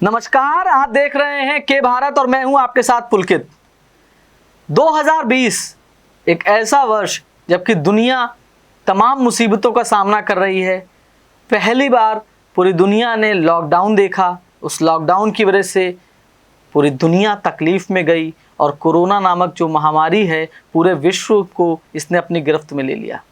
नमस्कार, आप देख रहे हैं के भारत और मैं हूं आपके साथ पुलकित। 2020 एक ऐसा वर्ष जबकि दुनिया तमाम मुसीबतों का सामना कर रही है। पहली बार पूरी दुनिया ने लॉकडाउन देखा। उस लॉकडाउन की वजह से पूरी दुनिया तकलीफ में गई और कोरोना नामक जो महामारी है पूरे विश्व को इसने अपनी गिरफ्त में ले लिया।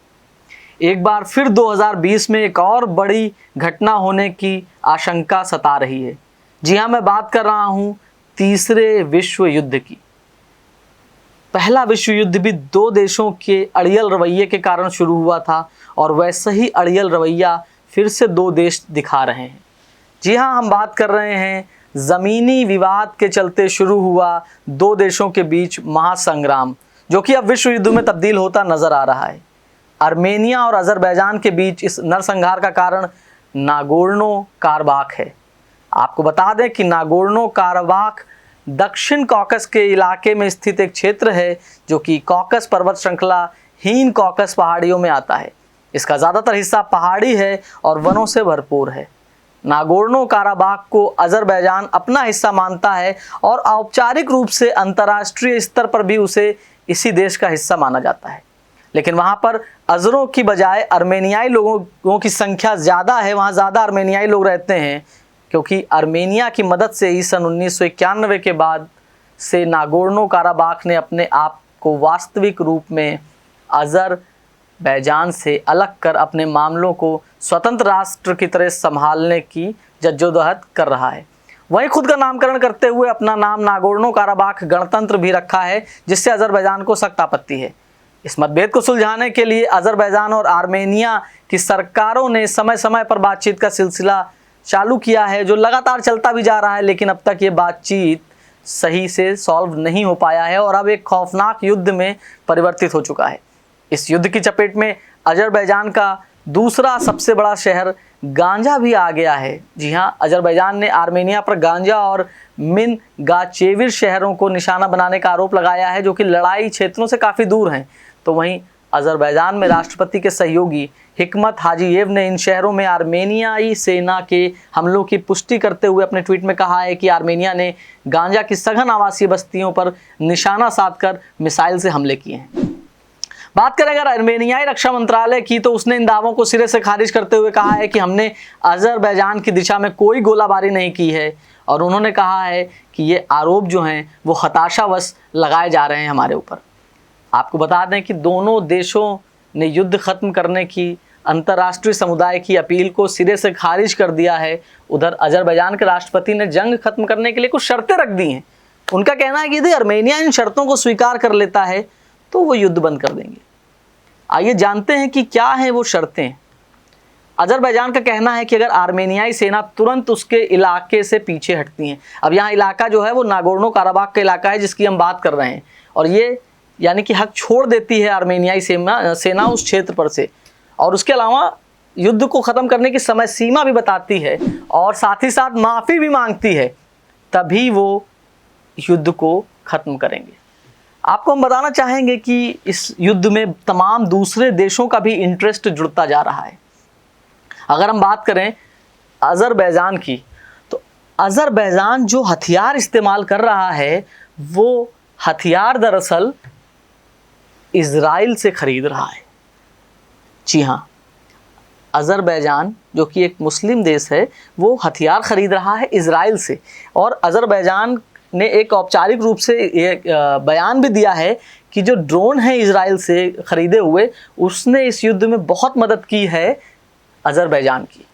एक बार फिर 2020 में एक और बड़ी घटना होने की आशंका सता रही है। जी हाँ, मैं बात कर रहा हूँ तीसरे विश्व युद्ध की। पहला विश्व युद्ध भी दो देशों के अड़ियल रवैये के कारण शुरू हुआ था और वैसा ही अड़ियल रवैया फिर से दो देश दिखा रहे हैं। जी हाँ, हम बात कर रहे हैं ज़मीनी विवाद के चलते शुरू हुआ दो देशों के बीच महासंग्राम, जो कि अब विश्व युद्ध में तब्दील होता नजर आ रहा है। आर्मेनिया और अज़रबैजान के बीच इस नरसंहार का कारण नागोर्नो काराबाख है। आपको बता दें कि नागोर्नो काराबाख दक्षिण कॉकस के इलाके में स्थित एक क्षेत्र है जो कि कॉकस पर्वत श्रृंखला हीन कॉकस पहाड़ियों में आता है। इसका ज़्यादातर हिस्सा पहाड़ी है और वनों से भरपूर है। नागोर्नो काराबाख को अज़रबैजान अपना हिस्सा मानता है और औपचारिक रूप से अंतर्राष्ट्रीय स्तर पर भी उसे इसी देश का हिस्सा माना जाता है। लेकिन वहाँ पर अज़रों की बजाय आर्मेनियाई लोगों की संख्या ज़्यादा है। वहाँ ज़्यादा आर्मेनियाई लोग रहते हैं क्योंकि आर्मेनिया की मदद से ही सन 1991 के बाद से नागोर्नो काराबाख ने अपने आप को वास्तविक रूप में अज़रबैजान से अलग कर अपने मामलों को स्वतंत्र राष्ट्र की तरह संभालने की जद्दोजहद कर रहा है। वहीं खुद का नामकरण करते हुए अपना नाम नागोर्नो काराबाख गणतंत्र भी रखा है, जिससे अज़रबैजान को सख्त आपत्ति है। इस मतभेद को सुलझाने के लिए अज़रबैजान और आर्मेनिया की सरकारों ने समय समय पर बातचीत का सिलसिला चालू किया है, जो लगातार चलता भी जा रहा है। लेकिन अब तक ये बातचीत सही से सॉल्व नहीं हो पाया है और अब एक खौफनाक युद्ध में परिवर्तित हो चुका है। इस युद्ध की चपेट में अज़रबैजान का दूसरा सबसे बड़ा शहर गांजा भी आ गया है। जी हाँ, अज़रबैजान ने आर्मेनिया पर गांजा और मिन गाचेविर शहरों को निशाना बनाने का आरोप लगाया है, जो कि लड़ाई क्षेत्रों से काफ़ी दूर हैं। तो वहीं अज़रबैजान में राष्ट्रपति के सहयोगी हिकमत हाजीएव ने इन शहरों में आर्मेनियाई सेना के हमलों की पुष्टि करते हुए अपने ट्वीट में कहा है कि आर्मेनिया ने गांजा की सघन आवासीय बस्तियों पर निशाना साधकर मिसाइल से हमले किए हैं। बात करें अगर आर्मेनियाई रक्षा मंत्रालय की, तो उसने इन दावों को सिरे से खारिज करते हुए कहा है कि हमने अज़रबैजान की दिशा में कोई गोलाबारी नहीं की है और उन्होंने कहा है कि ये आरोप जो हैं वो हताशावश लगाए जा रहे हैं हमारे ऊपर। आपको बता दें कि दोनों देशों ने युद्ध खत्म करने की अंतर्राष्ट्रीय समुदाय की अपील को सिरे से खारिज कर दिया है। उधर अज़रबैजान के राष्ट्रपति ने जंग खत्म करने के लिए कुछ शर्तें रख दी हैं। उनका कहना है कि यदि आर्मेनिया इन शर्तों को स्वीकार कर लेता है तो वो युद्ध बंद कर देंगे। आइए जानते हैं कि क्या हैं वो शर्तें। अज़रबैजान का कहना है कि अगर आर्मेनियाई सेना तुरंत उसके इलाके से पीछे हटती है, अब यहाँ इलाका जो है वो नागोर्नो काराबाख का इलाका है जिसकी हम बात कर रहे हैं, और ये यानी कि हक छोड़ देती है आर्मेनियाई सेना उस क्षेत्र पर से, और उसके अलावा युद्ध को ख़त्म करने की समय सीमा भी बताती है और साथ ही साथ माफ़ी भी मांगती है, तभी वो युद्ध को ख़त्म करेंगे। आपको हम बताना चाहेंगे कि इस युद्ध में तमाम दूसरे देशों का भी इंटरेस्ट जुड़ता जा रहा है। अगर हम बात करें अज़रबैजान की, तो अज़रबैजान जो हथियार इस्तेमाल कर रहा है वो हथियार दरअसल इज़राइल से खरीद रहा है। जी हाँ, अज़रबैजान जो कि एक मुस्लिम देश है वो हथियार खरीद रहा है इज़राइल से, और अज़रबैजान ने एक औपचारिक रूप से एक बयान भी दिया है कि जो ड्रोन है इज़राइल से खरीदे हुए, उसने इस युद्ध में बहुत मदद की है अज़रबैजान की।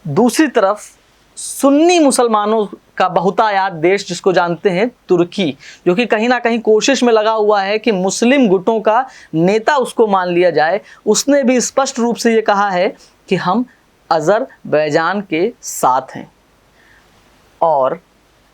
दूसरी तरफ सुन्नी मुसलमानों का बहुतायात देश जिसको जानते हैं तुर्की, जो कि कहीं ना कहीं कोशिश में लगा हुआ है कि मुस्लिम गुटों का नेता उसको मान लिया जाए, उसने भी स्पष्ट रूप से ये कहा है कि हम अज़रबैजान के साथ हैं। और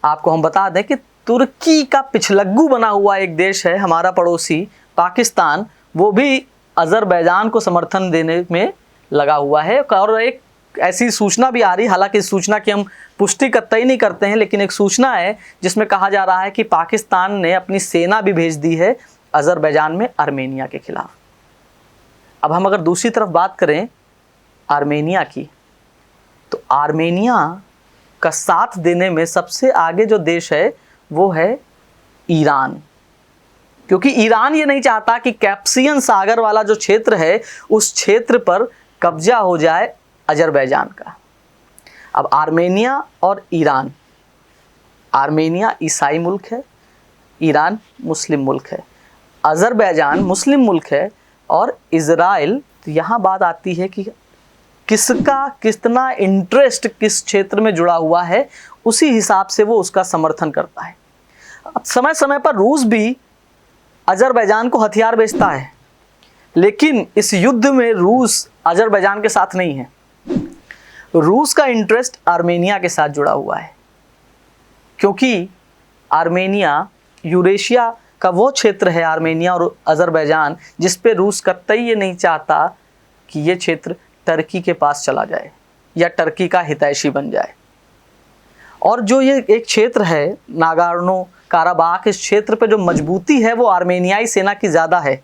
आपको हम बता दें कि तुर्की का पिछलग्गू बना हुआ एक देश है हमारा पड़ोसी पाकिस्तान, वो भी अज़रबैजान को समर्थन देने में लगा हुआ है। और एक ऐसी सूचना भी आ रही, हालांकि इस सूचना की हम पुष्टि कतई नहीं करते हैं, लेकिन एक सूचना है जिसमें कहा जा रहा है कि पाकिस्तान ने अपनी सेना भी भेज दी है अज़रबैजान में आर्मेनिया के खिलाफ। अब हम अगर दूसरी तरफ बात करें आर्मेनिया की, तो आर्मेनिया का साथ देने में सबसे आगे जो देश है वो है ईरान, क्योंकि ईरान ये नहीं चाहता कि कैस्पियन सागर वाला जो क्षेत्र है उस क्षेत्र पर कब्जा हो जाए अजरबैजान का। अब आर्मेनिया और ईरान, आर्मेनिया ईसाई मुल्क है, ईरान मुस्लिम मुल्क है, अजरबैजान मुस्लिम मुल्क है और इज़राइल। तो यहाँ बात आती है कि किसका कितना इंटरेस्ट किस क्षेत्र में जुड़ा हुआ है, उसी हिसाब से वो उसका समर्थन करता है। अब समय समय पर रूस भी अजरबैजान को हथियार बेचता है, लेकिन इस युद्ध में रूस अजरबैजान के साथ नहीं है। रूस का इंटरेस्ट आर्मेनिया के साथ जुड़ा हुआ है, क्योंकि आर्मेनिया यूरेशिया का वो क्षेत्र है, आर्मेनिया और अजरबैजान, जिस पे रूस कतई ये नहीं चाहता कि ये क्षेत्र टर्की के पास चला जाए या टर्की का हितैषी बन जाए। और जो ये एक क्षेत्र है नागोर्नो काराबाख, इस क्षेत्र पे जो मजबूती है वो आर्मेनियाई सेना की ज़्यादा है।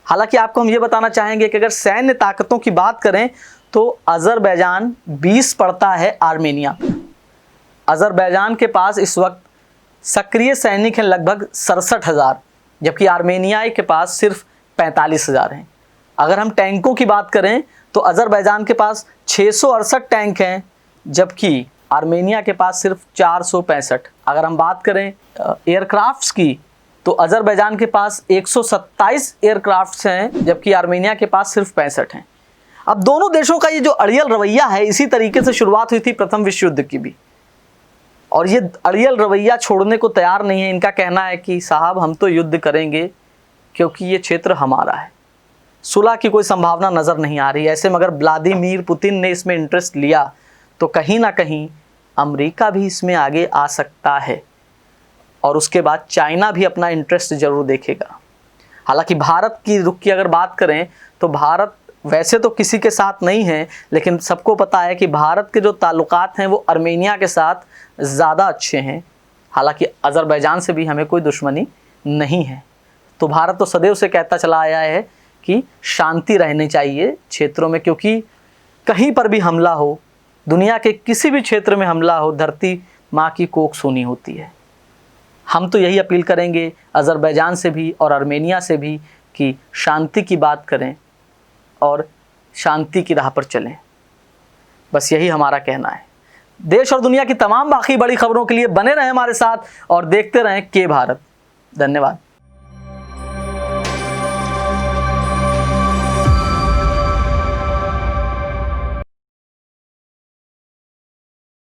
हालांकि आपको हम ये बताना चाहेंगे कि अगर सैन्य ताकतों की बात करें तो अजरबैजान 20 पड़ता है आर्मेनिया पर। अजरबैजान के पास इस वक्त सक्रिय सैनिक हैं लगभग 67,000, जबकि आर्मेनियाई के पास सिर्फ 45,000 हैं। अगर हम टैंकों की बात करें तो अजरबैजान के पास 668 टैंक हैं, जबकि आर्मेनिया के पास सिर्फ 465। अगर हम बात करें एयरक्राफ्ट्स की तो अजरबैजान के पास 127 एयरक्राफ्ट्स हैं, जबकि आर्मेनिया के पास सिर्फ 65 हैं। अब दोनों देशों का ये जो अड़ियल रवैया है, इसी तरीके से शुरुआत हुई थी प्रथम विश्व युद्ध की भी, और ये अड़ियल रवैया छोड़ने को तैयार नहीं है। इनका कहना है कि साहब हम तो युद्ध करेंगे क्योंकि ये क्षेत्र हमारा है, सुलह की कोई संभावना नज़र नहीं आ रही। ऐसे में अगर व्लादिमीर पुतिन ने इसमें इंटरेस्ट लिया तो कहीं ना कहीं अमेरिका भी इसमें आगे आ सकता है, और उसके बाद चाइना भी अपना इंटरेस्ट जरूर देखेगा। हालांकि भारत की रुख की अगर बात करें तो भारत वैसे तो किसी के साथ नहीं है, लेकिन सबको पता है कि भारत के जो ताल्लुकात हैं वो आर्मेनिया के साथ ज़्यादा अच्छे हैं। हालांकि अजरबैजान से भी हमें कोई दुश्मनी नहीं है। तो भारत तो सदैव से कहता चला आया है कि शांति रहनी चाहिए क्षेत्रों में, क्योंकि कहीं पर भी हमला हो, दुनिया के किसी भी क्षेत्र में हमला हो, धरती माँ की कोख सूनी होती है। हम तो यही अपील करेंगे अजरबैजान से भी और आर्मेनिया से भी कि शांति की बात करें और शांति की राह पर चलें। बस यही हमारा कहना है। देश और दुनिया की तमाम बाकी बड़ी खबरों के लिए बने रहें हमारे साथ और देखते रहें के भारत। धन्यवाद।